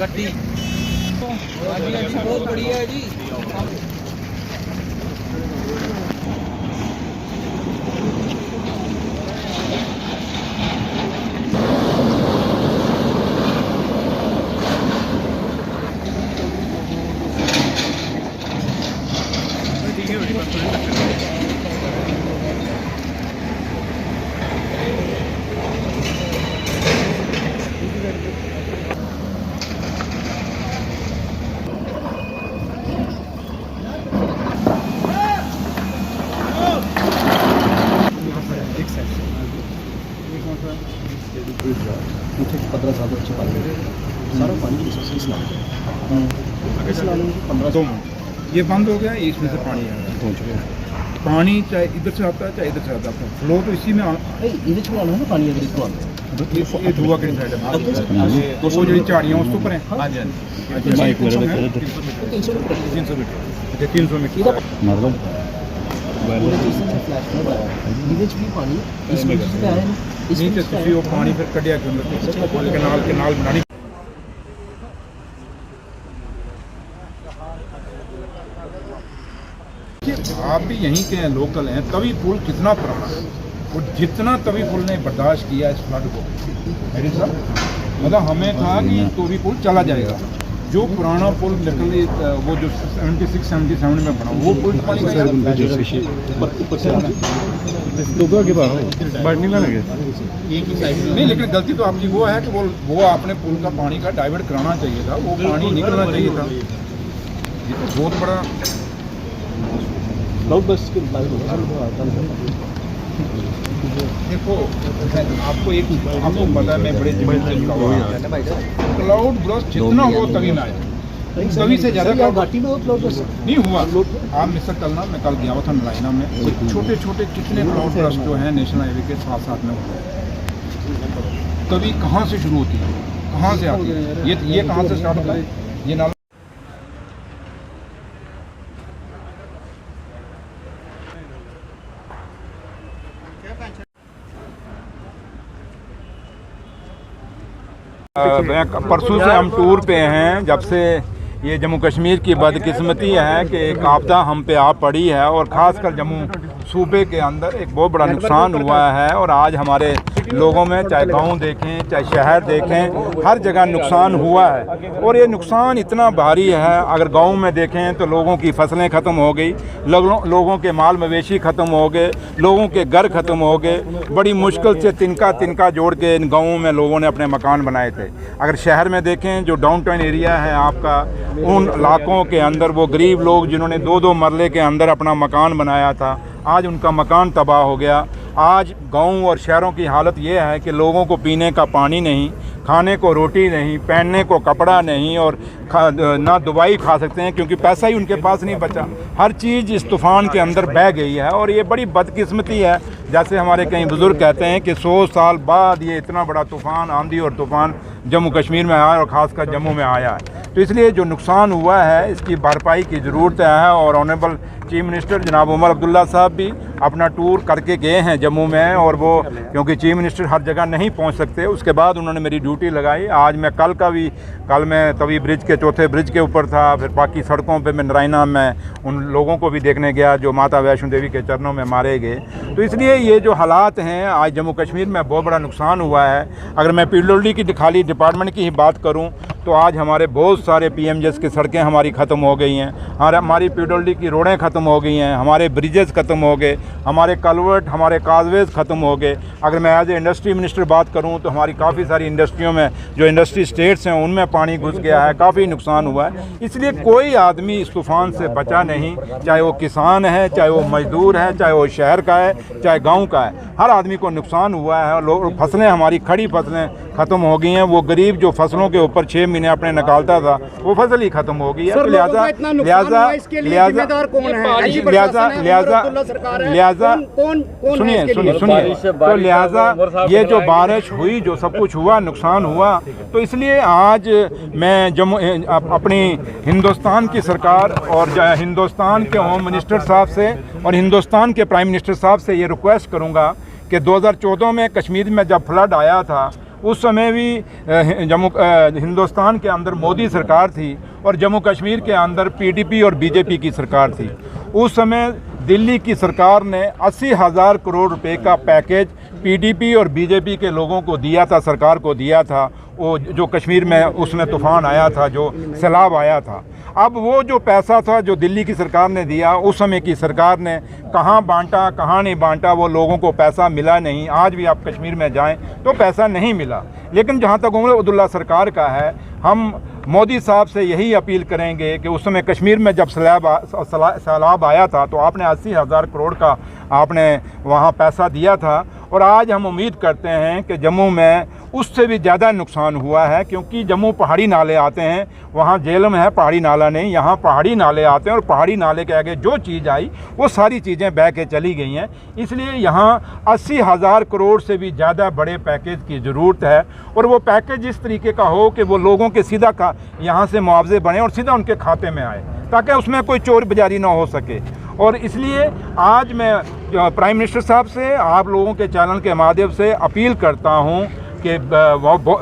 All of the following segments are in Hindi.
गड्डी बहुत बढ़िया है जी। ये बंद हो गया, इसमें से पानी आ रहा है। पानी चाहे इधर से आता है चाहे इधर से आता है, फ्लो तो इसी में आना है पानी अगर इसको आना ये धुआं के साइड है, तो वो जो झाड़ियाँ उसके ऊपर हैं। हाँ जी 300 मीटर मतलब नीचे तुसी वो पानी फिर कटिया के अंदर केनाल बनानी। आप भी यहीं के हैं, लोकल हैं। तवी पुल कितना पुराना है और जितना तवी पुल ने बर्दाश्त किया इस फ्लड को, मेरे साहब मतलब हमें था कि तवी पुल चला जाएगा। जो पुराना पुल निकले वो जो 76-77 में बना वो पुल पानी नहीं, लेकिन गलती तो आपकी वो है कि वो आपने पुल का पानी का डाइवर्ट कराना चाहिए था, वो पानी निकलना चाहिए था। ये तो बहुत बड़ा देखो आपको पता है मैं बड़े क्लाउड ब्रस्ट जितना हो तभी ना आए, तभी से ज़्यादा घाटी में नहीं हुआ। आप मिस्टर कलना मैं कल गया था नलाइना में, छोटे छोटे कितने क्लाउड ब्रस्ट जो हैं नेशनल हाईवे के साथ में होते हैं। तभी कहाँ से शुरू होती है, कहाँ से आती है, ये कहाँ से स्टार्ट होता है, ये नाला परसों से हम टूर पे हैं। जब से ये जम्मू कश्मीर की बदकिस्मती है कि एक आपदा हम पे आ पड़ी है और ख़ासकर जम्मू सूबे के अंदर एक बहुत बड़ा नुकसान हुआ है। और आज हमारे लोगों में चाहे गांव देखें चाहे शहर देखें, हर जगह नुकसान हुआ है। और ये नुकसान इतना भारी है, अगर गांव में देखें तो लोगों की फसलें ख़त्म हो गई, लोगों के माल मवेशी ख़त्म हो गए, लोगों के घर ख़त्म हो गए। बड़ी मुश्किल से तिनका जोड़ के इन गाँवों में लोगों ने अपने मकान बनाए थे। अगर शहर में देखें, जो डाउन टाउन एरिया है आपका, उन इलाकों के अंदर वो गरीब लोग जिन्होंने 2-2 मरले के अंदर अपना मकान बनाया था, आज उनका मकान तबाह हो गया। आज गाँव और शहरों की हालत ये है कि लोगों को पीने का पानी नहीं, खाने को रोटी नहीं, पहनने को कपड़ा नहीं और ना दवाई खा सकते हैं क्योंकि पैसा ही उनके पास नहीं बचा। हर चीज़ इस तूफ़ान के अंदर बह गई है और ये बड़ी बदकिस्मती है। जैसे हमारे कई बुज़ुर्ग कहते हैं कि 100 साल बाद ये इतना बड़ा तूफ़ान, आंधी और तूफ़ान जम्मू कश्मीर में आया और ख़ासकर जम्मू में आया है। तो इसलिए जो नुकसान हुआ है इसकी भरपाई की ज़रूरत है। और ऑनरेबल चीफ मिनिस्टर जनाब उमर अब्दुल्ला साहब भी अपना टूर करके गए हैं जम्मू में, और वो क्योंकि चीफ मिनिस्टर हर जगह नहीं पहुंच सकते, उसके बाद उन्होंने मेरी ड्यूटी लगाई। आज मैं कल मैं तवी ब्रिज के चौथे ब्रिज के ऊपर था, फिर बाकी सड़कों पे मैं नारायणा में उन लोगों को भी देखने गया जो माता वैष्णो देवी के चरणों में मारे गए। तो इसलिए ये जो हालात हैं आज जम्मू कश्मीर में बहुत बड़ा नुकसान हुआ है। अगर मैं पीडब्ल्यूडी की खाली डिपार्टमेंट की ही बात करूँ तो आज हमारे बहुत सारे पीएमजेएस की सड़कें हमारी ख़त्म हो गई हैं, हमारी पीडब्ल्यूडी की रोडें ख़त्म हो गई हैं, हमारे ब्रिजेस ख़त्म हो गए, हमारे कलवर्ट, हमारे काजवेज ख़त्म हो गए। अगर मैं एज ए इंडस्ट्री मिनिस्टर बात करूं तो हमारी काफ़ी सारी इंडस्ट्रियों में जो इंडस्ट्री स्टेट्स हैं उनमें पानी घुस गया है, काफ़ी नुकसान हुआ है। इसलिए कोई आदमी इस तूफ़ान से बचा नहीं, चाहे वो किसान है, चाहे वो मजदूर है, चाहे वो शहर का है, चाहे गाँव का है, हर आदमी को नुकसान हुआ है। लोग फसलें, हमारी खड़ी फसलें ख़त्म हो गई हैं। वो गरीब जो फसलों के ऊपर 6 महीने अपने निकालता था वो फसल ही खत्म हो गई है। तो लिहाजा ये जो बारिश हुई, जो सब कुछ हुआ, नुकसान हुआ, तो इसलिए आज मैं जम्मू अपनी हिंदुस्तान की सरकार और हिंदुस्तान के होम मिनिस्टर साहब से और हिंदुस्तान के प्राइम मिनिस्टर साहब से ये रिक्वेस्ट करूँगा कि 2014 में कश्मीर में जब फ्लड आया था उस समय भी हिंदुस्तान के अंदर मोदी सरकार थी और जम्मू कश्मीर के अंदर पीडीपी और बीजेपी की सरकार थी। उस समय दिल्ली की सरकार ने 80,000 करोड़ रुपए का पैकेज पीडीपी और बीजेपी के लोगों को दिया था, सरकार को दिया था। वो जो कश्मीर में उसमें तूफान आया था, जो सैलाब आया था, अब वो जो पैसा था जो दिल्ली की सरकार ने दिया, उस समय की सरकार ने कहाँ बांटा कहाँ नहीं बांटा, वो लोगों को पैसा मिला नहीं। आज भी आप कश्मीर में जाएं तो पैसा नहीं मिला। लेकिन जहाँ तक उमर अब्दुल्ला सरकार का है, हम मोदी साहब से यही अपील करेंगे कि उस समय कश्मीर में जब सैलाब आया था तो आपने 80,000 करोड़ का आपने वहाँ पैसा दिया था, और आज हम उम्मीद करते हैं कि जम्मू में उससे भी ज़्यादा नुकसान हुआ है, क्योंकि जम्मू पहाड़ी नाले आते हैं, वहाँ जेलम है पहाड़ी नाला नहीं, यहाँ पहाड़ी नाले आते हैं और पहाड़ी नाले के आगे जो चीज़ आई वो सारी चीज़ें बह के चली गई हैं। इसलिए यहाँ 80,000 करोड़ से भी ज़्यादा बड़े पैकेज की ज़रूरत है, और वो पैकेज इस तरीके का हो कि वो लोगों के सीधा यहाँ से मुआवजे बने और सीधा उनके खाते में आए, ताकि उसमें कोई चोर बाजारी ना हो सके। और इसलिए आज मैं प्राइम मिनिस्टर साहब से, आप लोगों के चैनल के माध्यम से अपील करता हूँ कि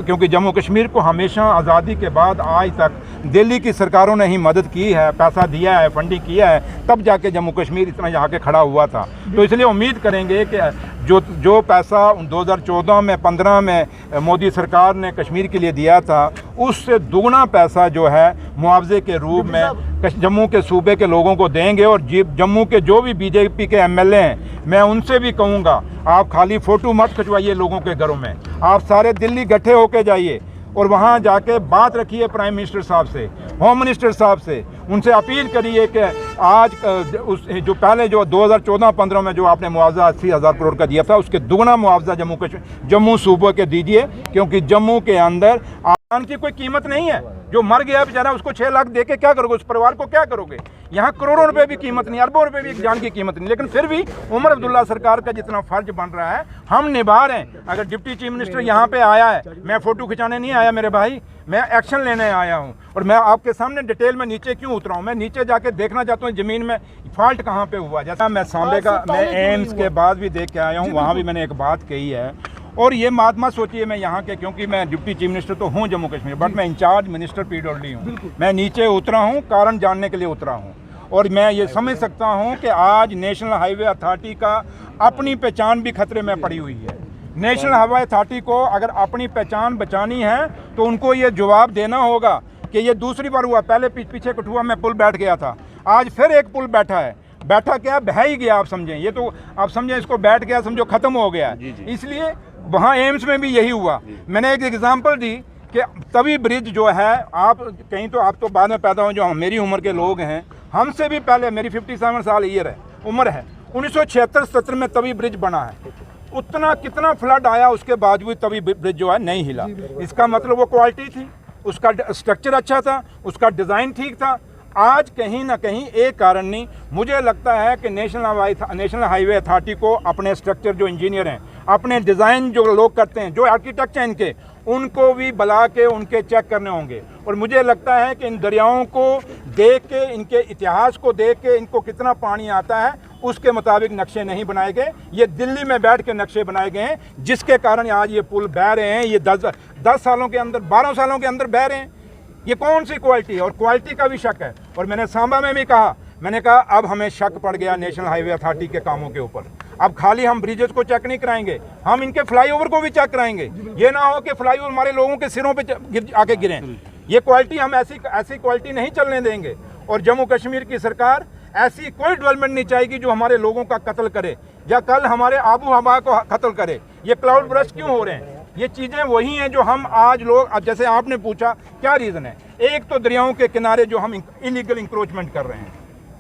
क्योंकि जम्मू कश्मीर को हमेशा आज़ादी के बाद आज तक दिल्ली की सरकारों ने ही मदद की है, पैसा दिया है, फंडिंग किया है, तब जाके जम्मू कश्मीर इतना यहाँ के खड़ा हुआ था। तो इसलिए उम्मीद करेंगे कि जो पैसा 2014 में 15 में मोदी सरकार ने कश्मीर के लिए दिया था, उससे दुगना पैसा जो है मुआवजे के रूप में जम्मू के सूबे के लोगों को देंगे। और जम्मू के जो भी बीजेपी के एमएलए हैं, मैं उनसे भी कहूँगा, आप खाली फ़ोटो मत खिंचवाइए लोगों के घरों में, आप सारे दिल्ली इकट्ठे होके जाइए और वहाँ जाके बात रखिए प्राइम मिनिस्टर साहब से, होम मिनिस्टर साहब से, उनसे अपील करिए कि आज उस जो पहले जो 2014-15 में जो आपने मुआवजा 80,000 करोड़ का दिया था, उसके दुगना मुआवजा जम्मू सूबे के दीजिए, क्योंकि जम्मू के अंदर आन की कोई कीमत नहीं है। जो मर गया बेचारा, उसको 6 लाख दे के क्या करोगे, उस परिवार को क्या करोगे? यहाँ करोड़ों रुपए भी कीमत नहीं, अरबों रुपए भी एक जान की कीमत नहीं। लेकिन फिर भी उमर अब्दुल्ला सरकार का जितना फर्ज बन रहा है हम निभा रहे हैं। अगर डिप्टी चीफ मिनिस्टर यहाँ पे आया है, मैं फ़ोटो खिंचाने नहीं आया मेरे भाई, मैं एक्शन लेने आया हूँ। और मैं आपके सामने डिटेल में नीचे क्यों उतरा हूँ, मैं नीचे जाके देखना चाहता हूँ ज़मीन में फॉल्ट कहाँ पे हुआ। जैसा मैं सांबे का, मैं एम्स के बाद भी देख के आया हूँ, वहाँ भी मैंने एक बात कही है। और ये बात मत सोचिए मैं यहाँ के, क्योंकि मैं डिप्टी चीफ मिनिस्टर तो हूँ जम्मू कश्मीर, बट मैं इंचार्ज मिनिस्टर पीडब्ल्यूडी हूँ। मैं नीचे उतरा हूँ, कारण जानने के लिए उतरा हूँ, और मैं ये समझ सकता हूँ कि आज नेशनल हाईवे अथॉरिटी का अपनी पहचान भी खतरे में पड़ी हुई है। नेशनल हाईवे अथॉरिटी को अगर अपनी पहचान बचानी है तो उनको ये जवाब देना होगा कि ये दूसरी बार हुआ। पहले पीछे कठुआ में पुल बैठ गया था, आज फिर एक पुल बैठा है। बैठा क्या, बह ही गया, आप समझें, ये तो आप समझें इसको बैठ गया, समझो खत्म हो गया। इसलिए वहाँ एम्स में भी यही हुआ। मैंने एक एग्जांपल दी कि तवी ब्रिज जो है, आप कहीं तो आप तो बाद में पैदा हो, जो मेरी उम्र के लोग हैं, हमसे भी पहले, मेरी 57 साल उम्र है, 1976-77 में तवी ब्रिज बना है। उतना कितना फ्लड आया, उसके बावजूद तवी ब्रिज जो है नहीं हिला। इसका मतलब वो क्वालिटी थी, उसका स्ट्रक्चर अच्छा था, उसका डिज़ाइन ठीक था। आज कहीं ना कहीं एक कारण नहीं, मुझे लगता है कि नेशनल हाईवे अथॉरिटी को अपने स्ट्रक्चर, जो इंजीनियर हैं, अपने डिज़ाइन जो लोग करते हैं, जो आर्किटेक्ट हैं इनके, उनको भी बुला के उनके चेक करने होंगे। और मुझे लगता है कि इन दरियाओं को देख के, इनके इतिहास को देख के, इनको कितना पानी आता है, उसके मुताबिक नक्शे नहीं बनाए गए। ये दिल्ली में बैठ के नक्शे बनाए गए हैं, जिसके कारण आज ये पुल बह रहे हैं। ये 10 सालों के अंदर, 12 सालों के अंदर बह रहे हैं। ये कौन सी क्वालिटी है? और क्वालिटी का भी शक है। और मैंने सांबा में भी कहा, मैंने कहा अब हमें शक पड़ गया नेशनल हाईवे अथॉरिटी के कामों के ऊपर। अब खाली हम ब्रिजेस को चेक नहीं कराएंगे, हम इनके फ्लाईओवर को भी चेक कराएंगे। ये ना हो कि फ्लाईओवर हमारे लोगों के सिरों पे आके गिरें। ये क्वालिटी हम ऐसी क्वालिटी नहीं चलने देंगे। और जम्मू कश्मीर की सरकार ऐसी कोई डेवलपमेंट नहीं चाहेगी जो हमारे लोगों का कत्ल करे या कल हमारे आबू हवा को कत्ल करे। ये क्लाउड ब्रस्ट क्यों हो रहे हैं? ये चीज़ें वही हैं जो हम आज लोग, अब जैसे आपने पूछा क्या रीज़न है, एक तो दरियाओं के किनारे जो हम इलीगल इंक्रोचमेंट कर रहे हैं,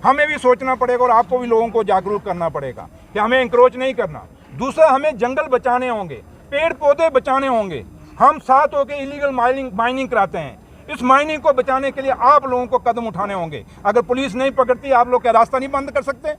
हमें भी सोचना पड़ेगा और आपको भी लोगों को जागरूक करना पड़ेगा कि हमें इंक्रोच नहीं करना। दूसरा, हमें जंगल बचाने होंगे, पेड़ पौधे बचाने होंगे। हम साथ होकर इलीगल माइनिंग कराते हैं, इस माइनिंग को बचाने के लिए आप लोगों को कदम उठाने होंगे। अगर पुलिस नहीं पकड़ती, आप लोग क्या रास्ता नहीं बंद कर सकते?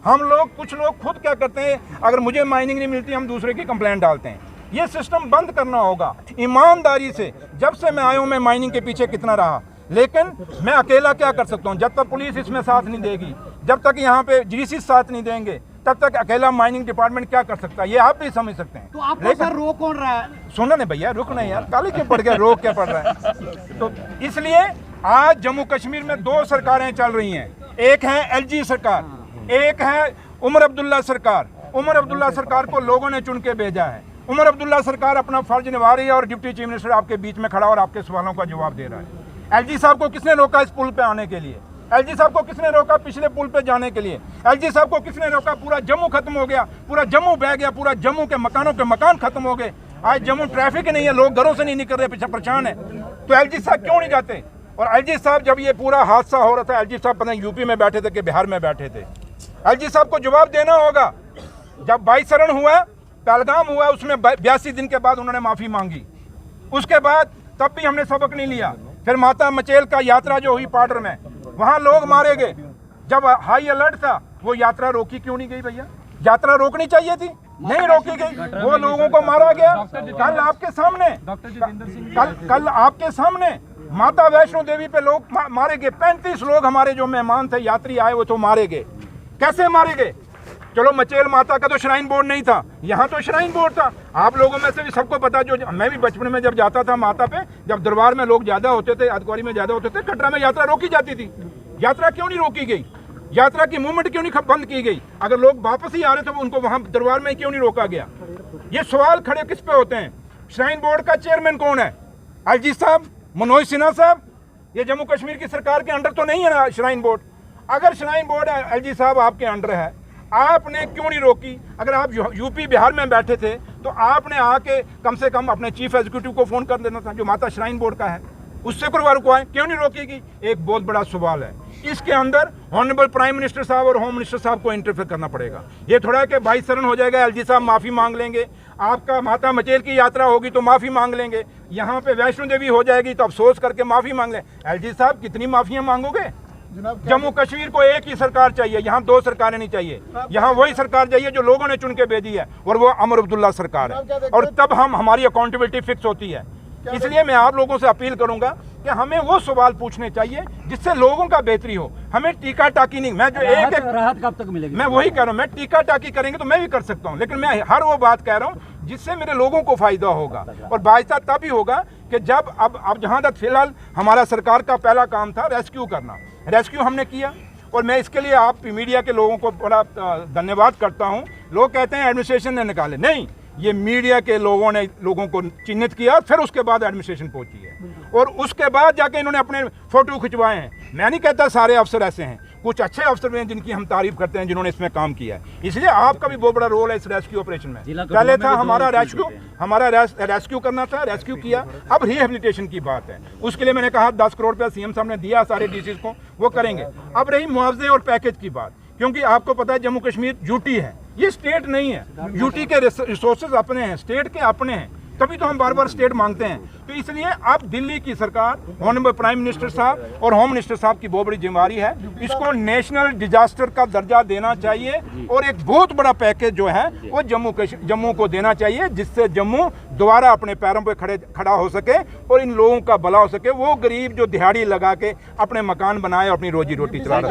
हम लोग, कुछ लोग खुद क्या करते हैं, अगर मुझे माइनिंग नहीं मिलती, हम दूसरे की कंप्लेंट डालते हैं। ये सिस्टम बंद करना होगा ईमानदारी से। जब से मैं आया हूँ, मैं माइनिंग के पीछे कितना रहा, लेकिन मैं अकेला क्या कर सकता हूँ? जब तक पुलिस इसमें साथ नहीं देगी, जब तक यहाँ पे जीसी साथ नहीं देंगे, तब तक अकेला माइनिंग डिपार्टमेंट क्या कर सकता है, ये आप भी समझ सकते हैं। तो आपको सर रोक कौन रहा है? सुना नहीं भैया, रुक नहीं यार, काले क्यों पड़ गया, रोक क्या पड़ रहा है? तो इसलिए आज जम्मू कश्मीर में दो सरकारें चल रही हैं, एक है एलजी सरकार, एक है उमर अब्दुल्ला सरकार। उमर अब्दुल्ला सरकार को लोगों ने चुन के भेजा है। उमर अब्दुल्ला सरकार अपना फर्ज निभा रही है और डिप्टी चीफ मिनिस्टर आपके बीच में खड़ा और आपके सवालों का जवाब दे रहा है। एलजी साहब को किसने रोका इस पुल पे आने के लिए? एलजी साहब को किसने रोका पिछले पुल पे जाने के लिए? एलजी साहब को किसने रोका? पूरा जम्मू खत्म हो गया, पूरा जम्मू बह गया, पूरा जम्मू के मकानों के मकान खत्म हो गए। आज जम्मू ट्रैफिक नहीं है, लोग घरों से नहीं निकल रहे, पीछे परेशान है। तो एलजी साहब क्यों नहीं जाते? और एलजी साहब जब ये पूरा हादसा हो रहा था, एलजी साहब पता नहीं यूपी में बैठे थे कि बिहार में बैठे थे। एलजी साहब को जवाब देना होगा। जब 22 शरण हुआ, पहलगाम हुआ, उसमें 82 दिन के बाद उन्होंने माफी मांगी। उसके बाद तब भी हमने सबक नहीं लिया। फिर माता मचेल का यात्रा जो हुई पाडर में, वहां लोग मारे गए। जब हाई अलर्ट था, वो यात्रा रोकी क्यों नहीं गई भैया? यात्रा रोकनी चाहिए थी, नहीं रोकी गई, वो लोगों को मारा गया। कल आपके सामने, कल आपके सामने माता वैष्णो देवी पे लोग मारे गए। 35 लोग हमारे जो मेहमान थे, यात्री आए, वो तो मारे गए। कैसे मारे गए? चलो मचेल माता का तो श्राइन बोर्ड नहीं था, यहाँ तो श्राइन बोर्ड था। आप लोगों में से भी सबको पता, जो मैं भी बचपन में जब जाता था माता पे, जब दरबार में लोग ज्यादा होते थे, अदकौरी में ज्यादा होते थे, कटरा में यात्रा रोकी जाती थी। यात्रा क्यों नहीं रोकी गई? यात्रा की मूवमेंट क्यों नहीं बंद की गई? अगर लोग वापस ही आ रहे थे, उनको वहां दरबार में क्यों नहीं रोका गया? ये सवाल खड़े किस पे होते हैं? श्राइन बोर्ड का चेयरमैन कौन है? एलजी साहब, मनोज सिन्हा साहब। ये जम्मू कश्मीर की सरकार के अंडर तो नहीं है ना श्राइन बोर्ड? अगर श्राइन बोर्ड एलजी साहब आपके अंडर है, आपने क्यों नहीं रोकी? अगर आप यूपी बिहार में बैठे थे तो आपने आके कम से कम अपने चीफ एग्जीक्यूटिव को फोन कर देना था, जो माता श्राइन बोर्ड का है, उससे रुकवाएं, क्यों नहीं रोकेगी? एक बहुत बड़ा सवाल है। इसके अंदर ऑनरेबल प्राइम मिनिस्टर साहब और होम मिनिस्टर साहब को इंटरफेयर करना पड़ेगा। ये थोड़ा कि 22 शरण हो जाएगा, एलजी साहब माफी मांग लेंगे, आपका माता मचेल की यात्रा होगी तो माफी मांग लेंगे, यहाँ पे वैष्णो देवी हो जाएगी तो अफसोस करके माफी मांग लें। एलजी साहब कितनी माफियां मांगोगे? जम्मू कश्मीर को एक ही सरकार चाहिए, यहाँ दो सरकारें नहीं चाहिए। यहाँ वही सरकार चाहिए जो लोगों ने चुन के भेजी है, और वो उमर अब्दुल्ला सरकार है। और तब हमारी अकाउंटेबिलिटी फिक्स होती है। इसलिए मैं आप लोगों से अपील करूंगा कि हमें वो सवाल पूछने चाहिए जिससे लोगों का बेहतरी हो। हमें टीका टाकी नहीं, मैं जो एक राहत कब तक मिलेगी? मैं वही कह रहा हूँ, मैं टीका टाकी करेंगे तो मैं भी कर सकता हूँ, लेकिन मैं हर वो बात कह रहा हूँ जिससे मेरे लोगों को फायदा होगा। और बायसा तब ही होगा कि जब अब जहाँ तक फिलहाल हमारा सरकार का पहला काम था रेस्क्यू करना, रेस्क्यू हमने किया। और मैं इसके लिए आप मीडिया के लोगों को बड़ा धन्यवाद करता हूँ। लोग कहते हैं एडमिनिस्ट्रेशन ने निकाले, नहीं, ये मीडिया के लोगों ने लोगों को चिन्हित किया, फिर उसके बाद एडमिनिस्ट्रेशन पहुंची है, और उसके बाद जाके इन्होंने अपने फोटो खिंचवाए हैं। मैं नहीं कहता सारे अफसर ऐसे हैं, कुछ अच्छे अफसर भी हैं जिनकी हम तारीफ करते हैं, जिन्होंने इसमें काम किया है। इसलिए आपका भी बहुत बड़ा रोल है इस रेस्क्यू ऑपरेशन में। पहले था हमारा रेस्क्यू करना था, रेस्क्यू किया, अब रिहेबिलिटेशन की बात है। उसके लिए मैंने कहा 10 करोड़ रुपया सीएम साहब ने दिया सारे डीसी को, वो करेंगे। अब रही मुआवजे और पैकेज की बात, क्योंकि आपको पता है जम्मू कश्मीर यूटी है, ये स्टेट नहीं है। यूटी के रिसोर्सेज अपने हैं, स्टेट के अपने हैं, तभी तो हम बार बार स्टेट मांगते हैं। तो इसलिए अब दिल्ली की सरकार, ऑनरेबल प्राइम मिनिस्टर साहब और होम मिनिस्टर साहब की बहुत बड़ी जिम्मेदारी है, इसको नेशनल डिजास्टर का दर्जा देना चाहिए, और एक बहुत बड़ा पैकेज जो है वो जम्मू को देना चाहिए, जिससे जम्मू दोबारा अपने पैरों पर खड़ा हो सके और इन लोगों का भला हो सके। वो गरीब जो दिहाड़ी लगा के अपने मकान बनाए, अपनी रोजी रोटी चला रहा है।